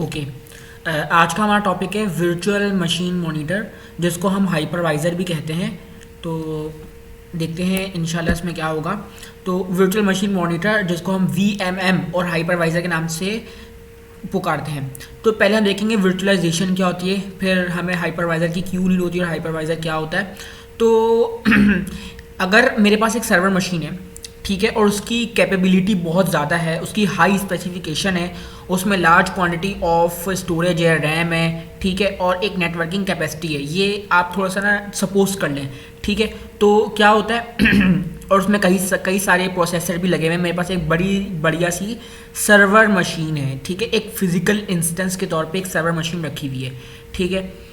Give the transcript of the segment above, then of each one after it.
Okay. आज का हमारा टॉपिक है वर्चुअल मशीन मॉनिटर, जिसको हम हाइपरवाइज़र भी कहते हैं। तो देखते हैं इंशाल्लाह इसमें क्या होगा। तो वर्चुअल मशीन मॉनिटर, जिसको हम वीएमएम और हाइपरवाइज़र के नाम से पुकारते हैं। तो पहले हम देखेंगे वर्चुअलाइजेशन क्या होती है, फिर हमें हाइपरवाइज़र की क्यों नीड होती है और हाइपरवाइज़र क्या होता है। तो अगर मेरे पास एक सर्वर मशीन है, ठीक है, और उसकी कैपेबिलिटी बहुत ज़्यादा है, उसकी हाई स्पेसिफिकेशन है, उसमें लार्ज क्वांटिटी ऑफ स्टोरेज है, रैम है, ठीक है, और एक नेटवर्किंग कैपेसिटी है, ये आप थोड़ा सा ना सपोज कर लें, ठीक है। तो क्या होता है और उसमें कई सारे प्रोसेसर भी लगे हुए हैं। मेरे पास एक बड़ी बढ़िया सी सर्वर मशीन है, ठीक है, एक फिजिकल इंस्टेंस के तौर पे एक सर्वर मशीन रखी हुई है, ठीक है।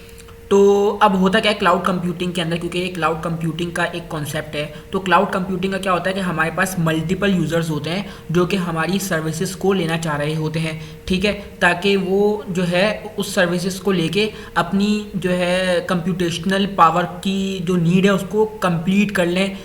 तो अब होता क्या है क्लाउड कंप्यूटिंग के अंदर, क्योंकि ये क्लाउड कंप्यूटिंग का एक कॉन्सेप्ट है। तो क्लाउड कंप्यूटिंग का क्या होता है कि हमारे पास मल्टीपल यूज़र्स होते हैं जो कि हमारी सर्विसेज को लेना चाह रहे होते हैं, ठीक है, ताकि वो जो है उस सर्विसेज को लेके अपनी जो है कंप्यूटेशनल पावर की जो नीड है उसको कंप्लीट कर लें।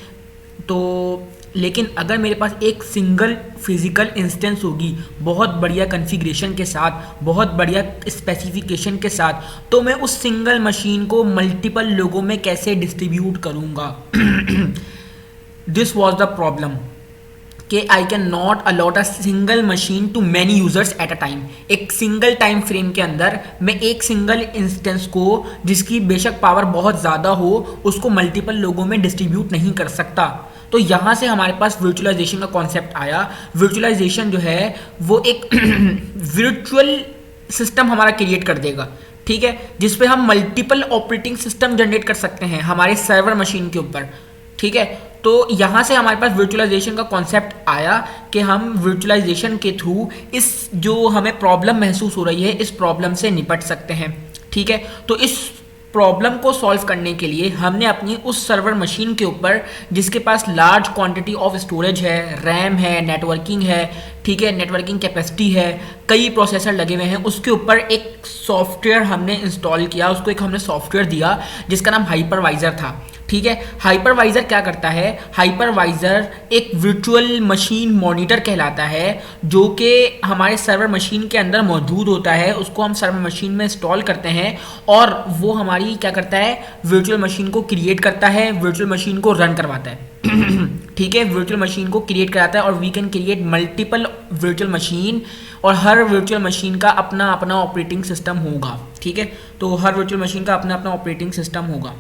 तो लेकिन अगर मेरे पास एक सिंगल फिजिकल इंस्टेंस होगी बहुत बढ़िया कॉन्फ़िगरेशन के साथ, बहुत बढ़िया स्पेसिफिकेशन के साथ, तो मैं उस सिंगल मशीन को मल्टीपल लोगों में कैसे डिस्ट्रीब्यूट करूँगा। दिस वॉज द प्रॉब्लम कि I can not allot a single machine to many users at a time. एक सिंगल टाइम फ्रेम के अंदर मैं एक सिंगल इंस्टेंस को, जिसकी बेशक पावर बहुत ज़्यादा हो, उसको मल्टीपल लोगों में डिस्ट्रीब्यूट नहीं कर सकता। तो यहाँ से हमारे पास वर्चुअलाइजेशन का कॉन्सेप्ट आया। वर्चुअलाइजेशन जो है वो एक वर्चुअल सिस्टम हमारा क्रिएट कर देगा, ठीक है, जिस पे हम मल्टीपल ऑपरेटिंग सिस्टम जनरेट कर सकते हैं हमारे सर्वर मशीन के ऊपर, ठीक है। तो यहाँ से हमारे पास वर्चुअलाइजेशन का कॉन्सेप्ट आया कि हम वर्चुअलाइजेशन के थ्रू इस जो हमें प्रॉब्लम महसूस हो रही है, इस प्रॉब्लम से निपट सकते हैं, ठीक है। तो इस प्रॉब्लम को सॉल्व करने के लिए हमने अपनी उस सर्वर मशीन के ऊपर, जिसके पास लार्ज क्वांटिटी ऑफ स्टोरेज है, रैम है, नेटवर्किंग है, ठीक है, नेटवर्किंग कैपेसिटी है, कई प्रोसेसर लगे हुए हैं, उसके ऊपर एक सॉफ्टवेयर हमने इंस्टॉल किया, उसको एक हमने सॉफ्टवेयर दिया जिसका नाम हाइपरवाइज़र था, ठीक है। हाइपरवाइज़र क्या करता है? हाइपरवाइज़र एक वर्चुअल मशीन मॉनिटर कहलाता है, जो कि हमारे सर्वर मशीन के अंदर मौजूद होता है। उसको हम सर्वर मशीन में इंस्टॉल करते हैं और वो हमारी क्या करता है, वर्चुअल मशीन को क्रिएट करता है, वर्चुअल मशीन को रन करवाता है। ठीक है, वर्चुअल मशीन को क्रिएट कराता है और we can create multiple virtual machine, और हर वर्चुअल मशीन का अपना अपना ऑपरेटिंग सिस्टम होगा, ठीक है। तो हर वर्चुअल मशीन का अपना अपना ऑपरेटिंग सिस्टम होगा।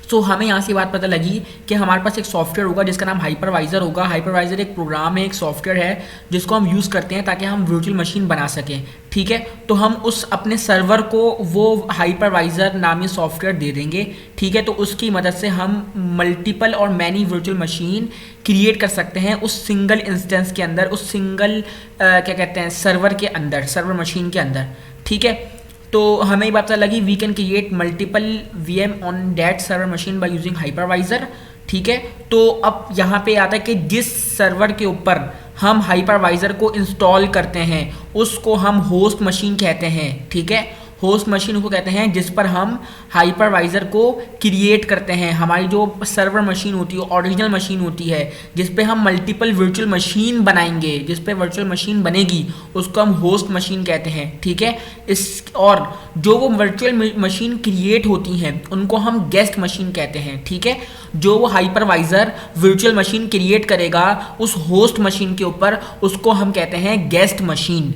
तो हमें यहाँ से बात पता लगी कि हमारे पास एक सॉफ्टवेयर होगा जिसका नाम हाइपरवाइज़र होगा। हाइपरवाइज़र एक प्रोग्राम है, एक सॉफ्टवेयर है जिसको हम यूज़ करते हैं ताकि हम वर्चुअल मशीन बना सकें, ठीक है। तो हम उस अपने सर्वर को वो हाइपरवाइज़र नामी सॉफ्टवेयर दे देंगे, ठीक है। तो उसकी मदद से हम मल्टीपल और मैनी वर्चुअल मशीन क्रिएट कर सकते हैं उस सिंगल इंस्टेंस के अंदर, उस सिंगल क्या कहते हैं सर्वर के अंदर, सर्वर मशीन के अंदर, ठीक है। तो हमें ये बात पता लगी we can create multiple VM on that server machine by using hypervisor, ठीक है। तो अब यहाँ पे आता है कि जिस सर्वर के ऊपर हम हाइपरवाइज़र को इंस्टॉल करते हैं उसको हम होस्ट मशीन कहते हैं, ठीक है। होस्ट मशीन को कहते हैं जिस पर हम हाइपरवाइज़र को क्रिएट करते हैं। हमारी जो सर्वर मशीन होती है, ओरिजिनल मशीन होती है, जिस पे हम मल्टीपल वर्चुअल मशीन बनाएंगे, जिस पे वर्चुअल मशीन बनेगी, उसको हम होस्ट मशीन कहते हैं, ठीक है। इस और जो वो वर्चुअल मशीन क्रिएट होती हैं उनको हम गेस्ट मशीन कहते हैं, ठीक है। जो वो हाइपरवाइज़र वर्चुअल मशीन क्रिएट करेगा उस होस्ट मशीन के ऊपर, उसको हम कहते हैं गेस्ट मशीन,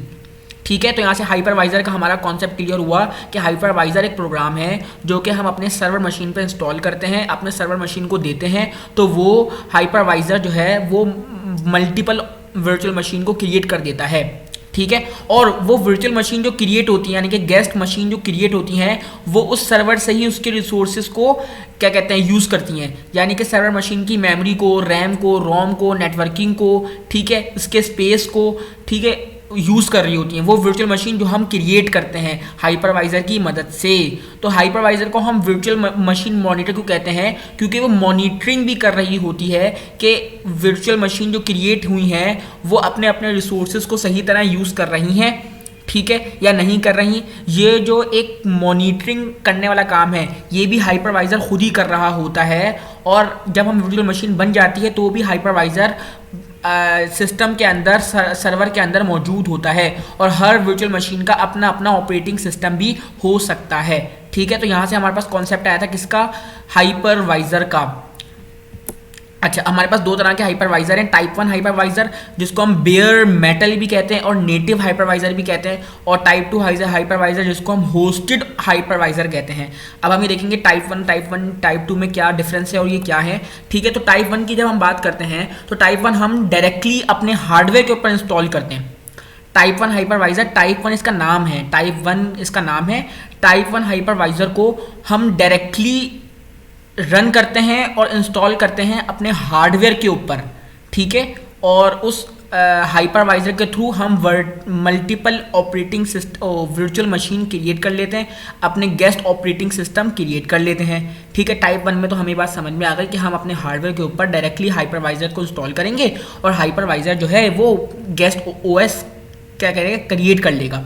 ठीक है। तो यहाँ से हाइपरवाइज़र का हमारा कॉन्सेप्ट क्लियर हुआ कि हाइपरवाइज़र एक प्रोग्राम है जो कि हम अपने सर्वर मशीन पर इंस्टॉल करते हैं, अपने सर्वर मशीन को देते हैं, तो वो हाइपरवाइज़र जो है वो मल्टीपल वर्चुअल मशीन को क्रिएट कर देता है, ठीक है। और वो वर्चुअल मशीन जो क्रिएट होती है, यानी कि गेस्ट मशीन जो क्रिएट होती हैं, वो उस सर्वर से ही उसके रिसोर्सेज को क्या कहते हैं यूज़ करती हैं, यानी कि सर्वर मशीन की मेमोरी को, रैम को, रोम को, नेटवर्किंग को, ठीक है, इसके स्पेस को, ठीक है, यूज़ कर रही होती हैं वो वर्चुअल मशीन जो हम क्रिएट करते हैं हाइपरवाइज़र की मदद से। तो हाइपरवाइज़र को हम वर्चुअल मशीन मॉनिटर क्यों कहते हैं? क्योंकि वो मॉनिटरिंग भी कर रही होती है कि वर्चुअल मशीन जो क्रिएट हुई हैं वो अपने अपने रिसोर्सेज को सही तरह यूज़ कर रही हैं, ठीक है, या नहीं कर रही। ये जो एक मॉनिटरिंग करने वाला काम है ये भी हाइपरवाइज़र खुद ही कर रहा होता है, और जब हम वर्चुअल मशीन बन जाती है तो भी हाइपरवाइज़र सिस्टम के अंदर सर्वर के अंदर मौजूद होता है और हर वर्चुअल मशीन का अपना अपना ऑपरेटिंग सिस्टम भी हो सकता है। ठीक है, तो यहाँ से हमारे पास कॉन्सेप्ट आया था किसका, हाइपरवाइजर का। अच्छा, हमारे पास दो तरह के हाइपरवाइजर हैं, टाइप 1 हाइपरवाइजर जिसको हम बेयर मेटल भी कहते हैं और नेटिव हाइपरवाइजर भी कहते हैं, और टाइप 2 हाइपरवाइजर जिसको हम होस्टेड हाइपरवाइजर कहते हैं। अब हम ये देखेंगे टाइप 1 टाइप 2 में क्या डिफरेंस है और ये क्या है। ठीक है, तो टाइप 1 की जब हम बात करते हैं तो टाइप 1 हम डायरेक्टली अपने हार्डवेयर के ऊपर इंस्टॉल करते हैं। टाइप 1 हाइपरवाइजर, टाइप 1 इसका नाम है, टाइप 1 इसका नाम है। टाइप 1 हाइपरवाइजर को हम डायरेक्टली रन करते हैं और इंस्टॉल करते हैं अपने हार्डवेयर के ऊपर। ठीक है, और उस हाइपरवाइजर के थ्रू हम multiple operating system virtual machine create कर लेते हैं, अपने गेस्ट ऑपरेटिंग सिस्टम क्रिएट कर लेते हैं। ठीक है, टाइप 1 में तो हमें बात समझ में आ गई कि हम अपने हार्डवेयर के ऊपर डायरेक्टली हाइपरवाइजर को इंस्टॉल करेंगे और हाइपरवाइजर जो है वो गेस्ट ओएस क्या करेगा, क्रिएट कर लेगा।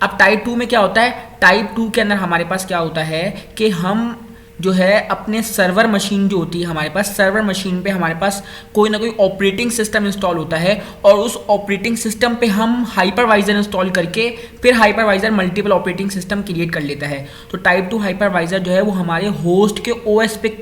अब टाइप 2 में क्या होता है, टाइप 2 के अंदर हमारे पास क्या होता है कि हम जो है अपने सर्वर मशीन जो होती है हमारे पास, सर्वर मशीन पे हमारे पास कोई ना कोई ऑपरेटिंग सिस्टम इंस्टॉल होता है और उस ऑपरेटिंग सिस्टम पे हम हाइपरवाइजर इंस्टॉल करके फिर hypervisor multiple operating system create कर लेता है। तो टाइप 2 हाइपरवाइजर जो है वो हमारे होस्ट के ओएस पे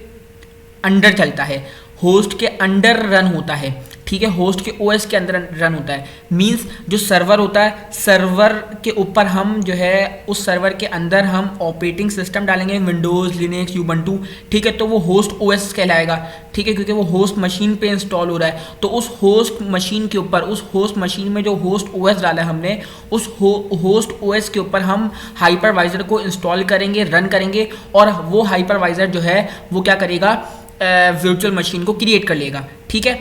अंडर चलता है, होस्ट के अंडर रन होता है। ठीक है, होस्ट के ओएस के अंदर रन होता है, मींस जो सर्वर होता है, सर्वर के ऊपर हम जो है उस सर्वर के अंदर हम ऑपरेटिंग सिस्टम डालेंगे, विंडोज़, लिनक्स, यूबंटू। ठीक है, तो वो होस्ट ओएस कहलाएगा। ठीक है, क्योंकि वो होस्ट मशीन पे इंस्टॉल हो रहा है, तो उस होस्ट मशीन के ऊपर, उस होस्ट मशीन में जो होस्ट ओएस डाला है हमने, उस होस्ट ओएस के ऊपर हम हाइपरवाइजर को इंस्टॉल करेंगे, रन करेंगे, और वो हाइपरवाइजर जो है वो क्या करेगा, वर्चुअल मशीन को क्रिएट कर लेगा। ठीक है,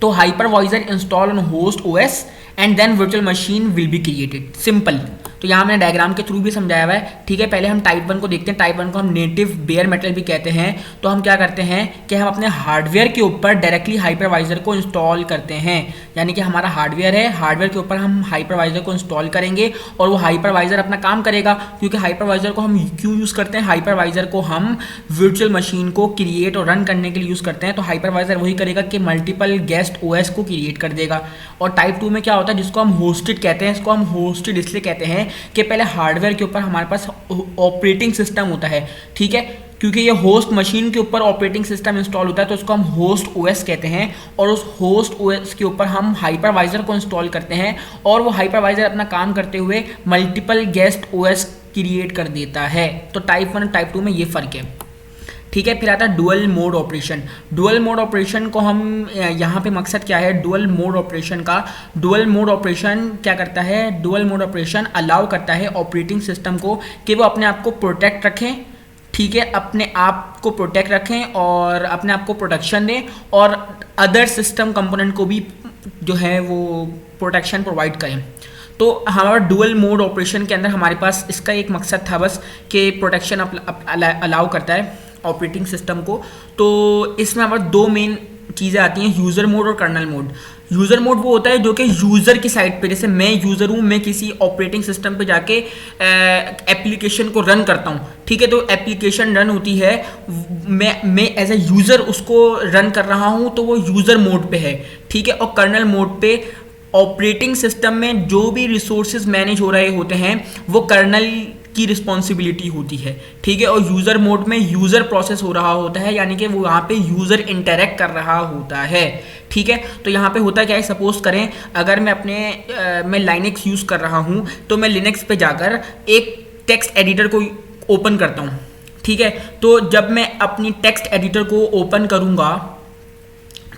तो hypervisor install on host OS and then virtual machine will be created, simple. तो यहाँ मैंने डायग्राम के थ्रू भी समझाया हुआ है। ठीक है, पहले हम टाइप 1 को देखते हैं। टाइप 1 को हम नेटिव बेयर मेटल भी कहते हैं। तो हम क्या करते हैं कि हम अपने हार्डवेयर के ऊपर डायरेक्टली हाइपरवाइजर को इंस्टॉल करते हैं, यानी कि हमारा हार्डवेयर है, हार्डवेयर के ऊपर हम हाइपरवाइजर को इंस्टॉल करेंगे और वो हाइपरवाइजर अपना काम करेगा। क्योंकि हाइपरवाइजर को हम क्यों यूज़ करते हैं, हाइपरवाइजर को हम वर्चुअल मशीन को क्रिएट और रन करने के लिए यूज़ करते हैं। तो हाइपरवाइजर वही करेगा कि मल्टीपल गेस्ट ओएस को क्रिएट कर देगा। और टाइप 2 में क्या होता है, जिसको हम होस्टेड कहते हैं, इसको हम होस्टेड इसलिए कहते हैं कि पहले हार्डवेयर के ऊपर हमारे पास ऑपरेटिंग सिस्टम होता है। ठीक है, क्योंकि ये होस्ट मशीन के ऊपर ऑपरेटिंग सिस्टम इंस्टॉल होता है तो उसको हम होस्ट ओएस कहते हैं, और उस होस्ट ओएस के ऊपर हम हाइपरवाइजर को इंस्टॉल करते हैं और वो हाइपरवाइजर अपना काम करते हुए मल्टीपल गेस्ट ओएस क्रिएट कर देता है। तो टाइप 1 और टाइप 2 में ये फ़र्क है। ठीक है, फिर आता है dual mode operation. Dual mode operation को हम यहाँ पे मकसद क्या है डुअल मोड ऑपरेशन का, डुअल मोड ऑपरेशन क्या करता है, डुअल मोड ऑपरेशन अलाउ करता है ऑपरेटिंग सिस्टम को कि वो अपने आप को प्रोटेक्ट रखें। ठीक है, अपने आप को प्रोटेक्ट रखें और अपने आप को प्रोटेक्शन दें और अदर सिस्टम कंपोनेंट को भी जो है वो प्रोटेक्शन प्रोवाइड करें। तो हमारा डुअल मोड ऑपरेशन के अंदर हमारे पास इसका एक मकसद था बस कि प्रोटेक्शन अलाउ करता है ऑपरेटिंग सिस्टम को। तो इसमें हमारे दो मेन चीज़ें आती हैं, यूज़र मोड और कर्नल मोड। यूज़र मोड वो होता है जो कि यूज़र की साइड पे, जैसे मैं यूज़र हूँ, मैं किसी ऑपरेटिंग सिस्टम पे जाके एप्लीकेशन को रन करता हूँ। ठीक है, तो एप्लीकेशन रन होती है, मैं एज ए यूज़र उसको रन कर रहा हूँ, तो वो यूज़र मोड पे है। ठीक है, और कर्नल मोड पे ऑपरेटिंग सिस्टम में जो भी रिसोर्सेज मैनेज हो रहे होते हैं वो कर्नल की रिस्पॉन्सिबिलिटी होती है। ठीक है, और यूज़र मोड में यूज़र प्रोसेस हो रहा होता है, यानी कि वो यहाँ पे यूज़र इंटरेक्ट कर रहा होता है। ठीक है, तो यहाँ पे होता क्या है, सपोज करें अगर मैं लाइनक्स यूज़ कर रहा हूँ तो मैं लिनक्स पे जाकर एक टेक्स्ट एडिटर को ओपन करता हूँ। ठीक है, तो जब मैं अपनी टेक्स्ट एडिटर को ओपन करूँगा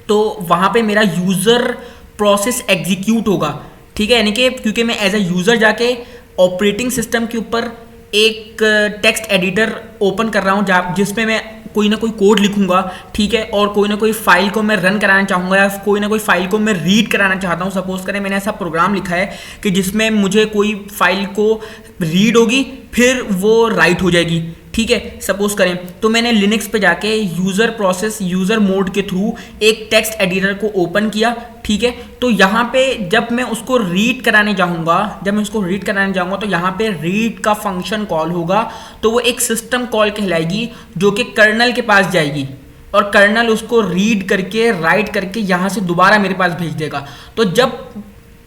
तो वहाँ पे मेरा यूज़र प्रोसेस एग्जीक्यूट होगा। ठीक है, यानी कि क्योंकि मैं एज ए यूज़र जाके ऑपरेटिंग सिस्टम के ऊपर एक टेक्स्ट एडिटर ओपन कर रहा हूँ जिसमें मैं कोई ना कोई कोड लिखूंगा। ठीक है, और कोई ना कोई फाइल को मैं रन कराना चाहूँगा या कोई ना कोई फाइल को मैं रीड कराना चाहता हूँ। सपोज करें मैंने ऐसा प्रोग्राम लिखा है कि जिसमें मुझे कोई फाइल को रीड होगी फिर वो राइट हो जाएगी। ठीक है, सपोज करें तो मैंने लिनक्स पे जाके यूज़र प्रोसेस यूज़र मोड के थ्रू एक टेक्स्ट एडिटर को ओपन किया। ठीक है, तो यहाँ पे जब मैं उसको रीड कराने जाऊँगा तो यहाँ पे रीड का फंक्शन कॉल होगा, तो वो एक सिस्टम कॉल कहलाएगी जो कि कर्नल के पास जाएगी और कर्नल उसको रीड करके राइट करके यहाँ से दोबारा मेरे पास भेज देगा। तो जब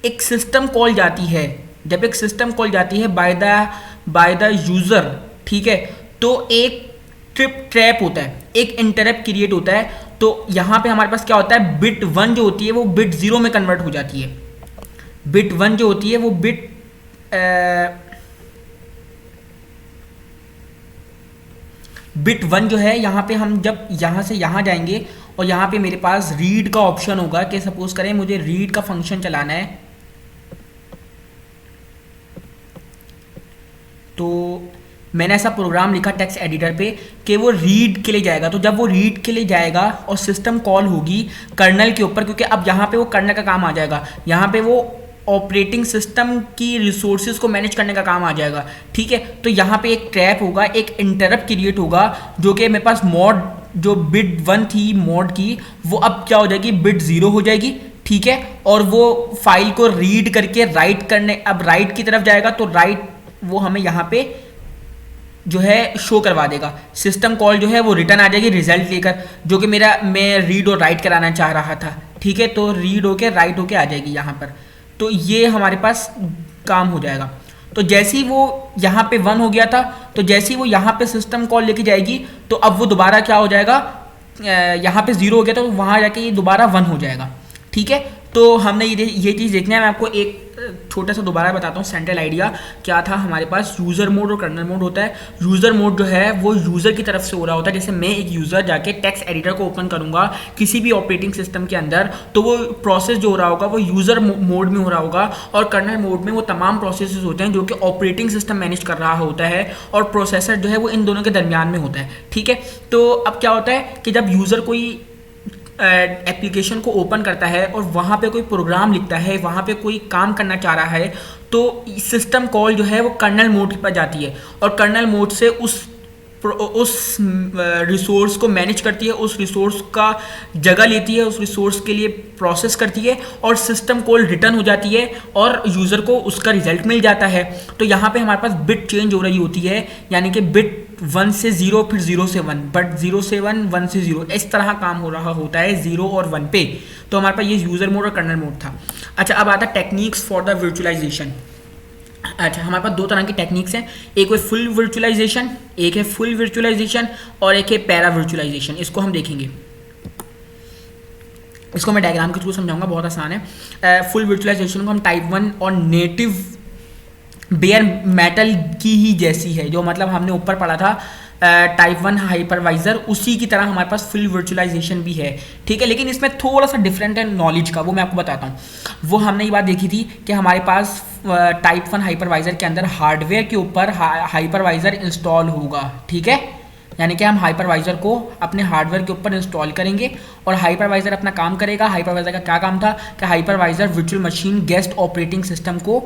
एक सिस्टम कॉल जाती है, जब एक सिस्टम कॉल जाती है बाय द यूज़र, ठीक है, तो एक ट्रैप होता है, एक इंटरप्ट क्रिएट होता है। तो यहाँ पे हमारे पास क्या होता है, बिट 1 जो होती है वो बिट 0 में कन्वर्ट हो जाती है। बिट 1 जो होती है वो बिट 1 जो है, यहाँ पे हम जब यहाँ से यहाँ जाएंगे और यहाँ पे मेरे पास रीड का ऑप्शन होगा कि सपोज करें मुझे रीड का फंक्शन चलाना है, तो मैंने ऐसा प्रोग्राम लिखा टेक्स्ट एडिटर पे कि वो रीड के लिए जाएगा। तो जब वो रीड के लिए जाएगा और सिस्टम कॉल होगी कर्नल के ऊपर, क्योंकि अब यहाँ पे वो कर्नल का काम आ जाएगा, यहाँ पे वो ऑपरेटिंग सिस्टम की रिसोर्सेज को मैनेज करने का काम आ जाएगा, ठीक है। तो यहाँ पे एक ट्रैप होगा, एक इंटरप्ट क्रिएट होगा, जो कि मेरे पास मॉड जो बिट 1 थी मॉड की, वो अब क्या हो जाएगी, बिट 0 हो जाएगी, ठीक है। और वो फाइल को रीड करके राइट करने, अब राइट की तरफ जाएगा, तो राइट वो हमें यहाँ पे जो है शो करवा देगा। सिस्टम कॉल जो है वो रिटर्न आ जाएगी रिजल्ट लेकर, जो कि मैं रीड और राइट कराना चाह रहा था, ठीक है। तो रीड होके राइट होके आ जाएगी यहाँ पर। तो ये हमारे पास काम हो जाएगा। तो जैसे ही वो यहाँ पे 1 हो गया था, तो जैसे ही वो यहाँ पे सिस्टम कॉल लेके जाएगी, तो अब वो दोबारा क्या हो जाएगा, यहाँ पे 0 हो गया, तो वहाँ जाके ये दोबारा 1 हो जाएगा, ठीक है। तो हमने ये चीज़ देखना है। मैं आपको एक छोटा सा दोबारा बताता हूँ सेंट्रल आइडिया क्या था। हमारे पास यूज़र मोड और कर्नल मोड होता है। यूज़र मोड जो है वो यूज़र की तरफ से हो रहा होता है। जैसे मैं एक यूज़र जाके टेक्स्ट एडिटर को ओपन करूँगा किसी भी ऑपरेटिंग सिस्टम के अंदर, तो वो प्रोसेस जो हो रहा होगा वो यूज़र मोड में हो रहा होगा, और कर्नल मोड में वो तमाम प्रोसेसेस होते हैं जो कि ऑपरेटिंग सिस्टम मैनेज कर रहा होता है, और प्रोसेसर जो है वो इन दोनों के दरमियान में होता है, ठीक है। तो अब क्या होता है कि जब यूज़र कोई एप्लीकेशन को ओपन करता है और वहाँ पे कोई प्रोग्राम लिखता है, वहाँ पे कोई काम करना चाह रहा है, तो सिस्टम कॉल जो है वो कर्नल मोड पर जाती है, और कर्नल मोड से उस रिसोर्स को मैनेज करती है, उस रिसोर्स का जगह लेती है, उस रिसोर्स के लिए प्रोसेस करती है, और सिस्टम कॉल रिटर्न हो जाती है और यूज़र को उसका रिजल्ट मिल जाता है। तो यहाँ पे हमारे पास बिट चेंज हो रही होती है, यानी कि बिट 1 से 0, फिर 0 से 1, बट 0 से 1, 1 से 0, इस तरह काम हो रहा होता है 0 और 1 पे। तो हमारे पास ये यूज़र मोड और कर्नल मोड था। अच्छा, अब आता है टेक्निक्स फॉर द वर्चुअलाइजेशन। अच्छा, हमारे पास 2 तरह की टेक्निक्स हैं, एक है फुल वर्चुअलाइजेशन, एक है फुल वर्चुअलाइजेशन, और एक है पैरा वर्चुअलाइजेशन। इसको हम देखेंगे, इसको मैं डायग्राम के थ्रू समझाऊंगा, बहुत आसान है। फुल वर्चुअलाइजेशन को हम टाइप 1 और नेटिव बेयर मेटल की ही जैसी है, जो मतलब हमने ऊपर पढ़ा था टाइप 1 हाइपरवाइजर, उसी की तरह हमारे पास फुल वर्चुअलाइजेशन भी है, ठीक है। लेकिन इसमें थोड़ा सा डिफरेंट है नॉलेज का, वो मैं आपको बताता हूँ। वो हमने ये बात देखी थी कि हमारे पास टाइप 1 हाइपरवाइजर के अंदर हार्डवेयर के ऊपर हाइपरवाइजर इंस्टॉल होगा, ठीक है। यानी कि हम हाइपरवाइजर को अपने हार्डवेयर के ऊपर इंस्टॉल करेंगे और हाइपरवाइजर अपना काम करेगा। हाइपरवाइजर का क्या काम था कि hypervisor virtual machine guest operating system को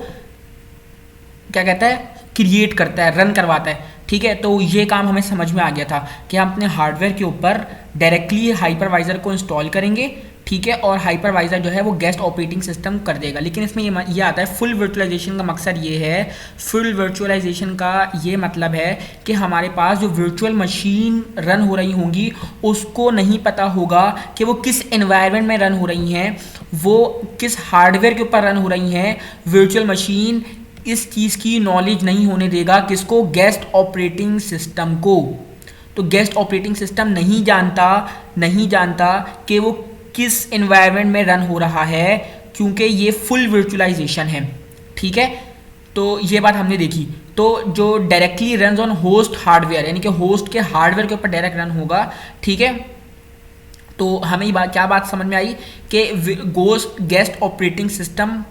क्या कहता है, क्रिएट करता है, रन करवाता है, ठीक है। तो ये काम हमें समझ में आ गया था कि हम अपने हार्डवेयर के ऊपर डायरेक्टली हाइपरवाइजर को इंस्टॉल करेंगे, ठीक है, और हाइपरवाइजर जो है वो गेस्ट ऑपरेटिंग सिस्टम कर देगा। लेकिन इसमें ये आता है फुल वर्चुअलाइजेशन का मकसद ये है, फुल वर्चुअलाइजेशन का ये मतलब है कि हमारे पास जो वर्चुअल मशीन रन हो रही होंगी उसको नहीं पता होगा कि वो किस एनवायरनमेंट में रन हो रही हैं, वो किस हार्डवेयर के ऊपर रन हो रही हैं। वर्चुअल मशीन इस चीज़ की नॉलेज नहीं होने देगा, किसको, गेस्ट ऑपरेटिंग सिस्टम को। तो गेस्ट ऑपरेटिंग सिस्टम नहीं जानता कि वो किस एनवायरनमेंट में रन हो रहा है, क्योंकि ये फुल वर्चुअलाइजेशन है, ठीक है। तो ये बात हमने देखी। तो जो directly run on host hardware, यानी कि होस्ट के हार्डवेयर के ऊपर डायरेक्ट रन होगा, ठीक है। तो हमें क्या बात समझ में आई कि गेस्ट ऑपरेटिंग सिस्टम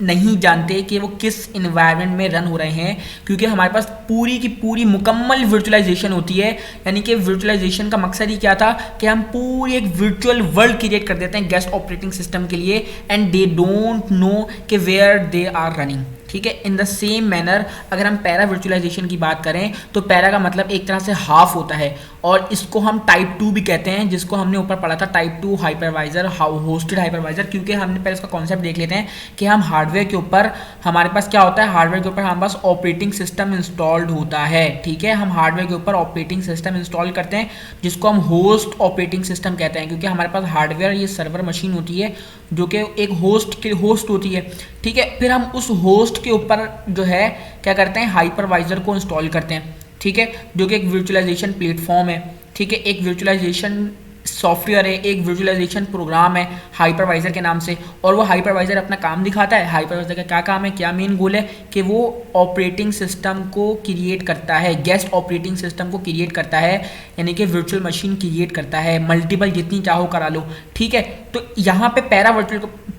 नहीं जानते कि वो किस इन्वायरमेंट में रन हो रहे हैं, क्योंकि हमारे पास पूरी की पूरी मुकम्मल वर्चुअलाइजेशन होती है। यानी कि वर्चुअलाइजेशन का मकसद ही क्या था कि हम पूरी एक वर्चुअल वर्ल्ड क्रिएट कर देते हैं गेस्ट ऑपरेटिंग सिस्टम के लिए, एंड दे डोंट नो कि वेयर दे आर रनिंग, ठीक है। इन द सेम मैनर अगर हम पैरा वर्चुअलाइजेशन की बात करें तो पैरा का मतलब एक तरह से हाफ होता है और इसको हम टाइप 2 भी कहते हैं, जिसको हमने ऊपर पढ़ा था टाइप 2 हाइपरवाइजर, होस्टेड हाइपरवाइजर। क्योंकि हमने पहले इसका कॉन्सेप्ट देख लेते हैं कि हम हार्डवेयर के ऊपर हमारे पास क्या होता है, हार्डवेयर के ऊपर हमारे पास ऑपरेटिंग सिस्टम इंस्टॉल्ड होता है, ठीक है। हम हार्डवेयर के ऊपर ऑपरेटिंग सिस्टम इंस्टॉल करते हैं जिसको हम होस्ट ऑपरेटिंग सिस्टम कहते हैं, क्योंकि हमारे पास हार्डवेयर ये सर्वर मशीन होती है जो कि एक होस्ट होती है, ठीक है। फिर हम उस होस्ट के ऊपर जो है क्या करते हैं, हाइपरवाइजर को इंस्टॉल करते हैं, ठीक है, जो कि एक वर्चुअलाइजेशन प्लेटफॉर्म है, ठीक है। एक वर्चुअलाइजेशन सॉफ्टवेयर है, एक वर्चुअलाइजेशन प्रोग्राम है हाइपरवाइजर के नाम से, और वो हाइपरवाइजर अपना काम दिखाता है। हाइपरवाइजर का क्या काम है, क्या मेन गोल है कि वो ऑपरेटिंग सिस्टम को क्रिएट करता है, गेस्ट ऑपरेटिंग सिस्टम को क्रिएट करता है, यानी कि वर्चुअल मशीन क्रिएट करता है, मल्टीपल जितनी चाहो करा लो, ठीक है। तो यहाँ पे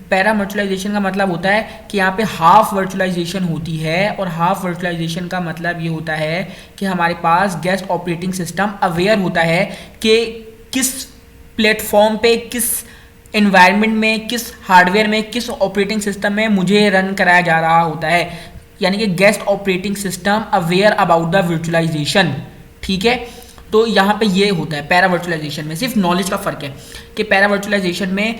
पैरा वर्चुअलाइजेशन का मतलब होता है कि यहाँ पे हाफ वर्चुअलाइजेशन होती है, और हाफ वर्चुअलाइजेशन का मतलब ये होता है कि हमारे पास गेस्ट ऑपरेटिंग सिस्टम अवेयर होता है कि किस प्लेटफॉर्म पे, किस एनवायरनमेंट में, किस हार्डवेयर में, किस ऑपरेटिंग सिस्टम में मुझे रन कराया जा रहा होता है, यानी कि guest operating system aware about the virtualization, ठीक है। तो यहाँ पे ये होता है पैरा वर्चुअलाइजेशन में, सिर्फ नॉलेज का फर्क है कि पैरा वर्चुअलाइजेशन में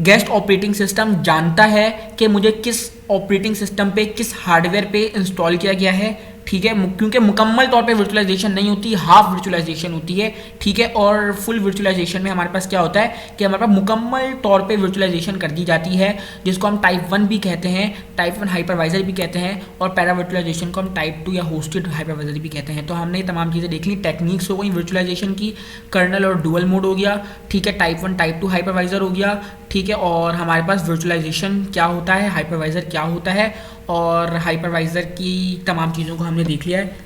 गेस्ट ऑपरेटिंग सिस्टम जानता है कि मुझे किस ऑपरेटिंग सिस्टम पे, किस हार्डवेयर पे इंस्टॉल किया गया है, ठीक है। क्योंकि मुकम्मल तौर पे वर्चुअलाइजेशन नहीं होती, हाफ वर्चुअलाइजेशन होती है, ठीक है। और फुल वर्चुअलाइजेशन में हमारे पास क्या होता है कि हमारे पास मुकम्मल तौर पे वर्चुअलाइजेशन कर दी जाती है, जिसको हम टाइप 1 भी कहते हैं, टाइप 1 हाइपरवाइजर भी कहते हैं, और पैरा वर्चुअलाइजेशन को हम टाइप 2 या होस्टेड हाइपरवाइजर भी कहते हैं। तो हमने ये तमाम चीज़ें देख ली, टेक्निक्स हो गई वर्चुअलाइजेशन की, कर्नल और डुअल मोड हो गया, ठीक है, टाइप 1 टाइप 2 हाइपरवाइजर हो गया, ठीक है। और हमारे पास वर्चुअलाइजेशन क्या होता है, हाइपरवाइजर क्या होता है, और हाइपरवाइजर की तमाम चीज़ों को हमने देख लिया है।